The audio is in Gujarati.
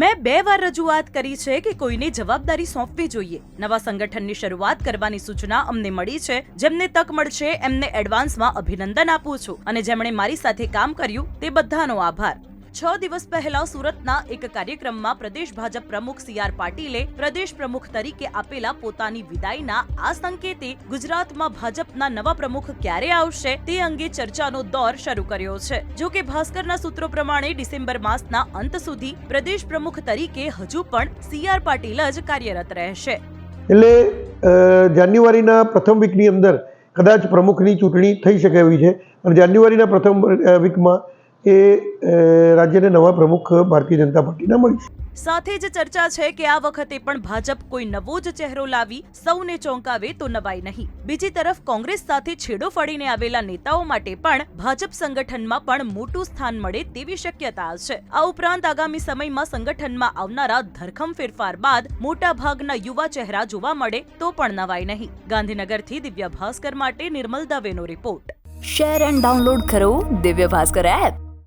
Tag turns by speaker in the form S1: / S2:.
S1: મેં 2 વાર રજૂઆત કરી છે કે કોઈને જવાબદારી સોંપવી જોઈએ. નવા સંગઠનની શરૂઆત કરવાની સૂચના અમને મળી છે. જેમને તક મળશે એમને એડવાન્સમાં અભિનંદન આપું છું અને જેમણે મારી સાથે કામ કર્યું તે બધાનો આભાર. 6 દિવસ પહેલા સુરતના એક કાર્યક્રમમાં પ્રદેશ ભાજપ પ્રમુખ CR પાટીલે પ્રદેશ પ્રમુખ તરીકે આપેલા પોતાની વિદાયના આ સંકેતે ગુજરાતમાં ભાજપના નવા પ્રમુખ ક્યારે આવશે તે અંગે ચર્ચાનો દોર શરૂ કર્યો છે. જો કે ભાસ્કરના સૂત્રો પ્રમાણે ડિસેમ્બર માસના અંત સુધી પ્રદેશ પ્રમુખ તરીકે હજુ પણ CR પાટીલ જ કાર્યરત રહેશે.
S2: એટલે જાન્યુઆરીના પ્રથમ વીકની અંદર કદાચ પ્રમુખની ચૂંટણી થઈ શકે એવી છે અને જાન્યુઆરીના પ્રથમ વીકમાં એ રાજ્યને નવા પ્રમુખ ભારતીય જનતા પાર્ટીના મળશે.
S1: સાથે જ ચર્ચા છે કે આ વખતે પણ ભાજપ કોઈ નવો જ ચહેરો લાવી સૌને ચોંકાવે તો નવાઈ નહીં. બીજી તરફ કોંગ્રેસ સાથે છેડો ફાડીને આવેલા નેતાઓ માટે પણ ભાજપ સંગઠનમાં પણ મોટું સ્થાન મળે તેવી શક્યતા છે. આ ઉપરાંત આગામી સમયમાં સંગઠનમાં આવનારા ધરખમ ફેરફાર બાદ મોટા ભાગના યુવા ચહેરા જોવા મળે તો પણ નવાઈ નહીં. ગાંધીનગરથી દિવ્ય ભાસ્કર માટે નિર્મલ દવેનો રિપોર્ટ.
S3: શેર એન્ડ ડાઉનલોડ કરો દિવ્ય ભાસ્કર એપ.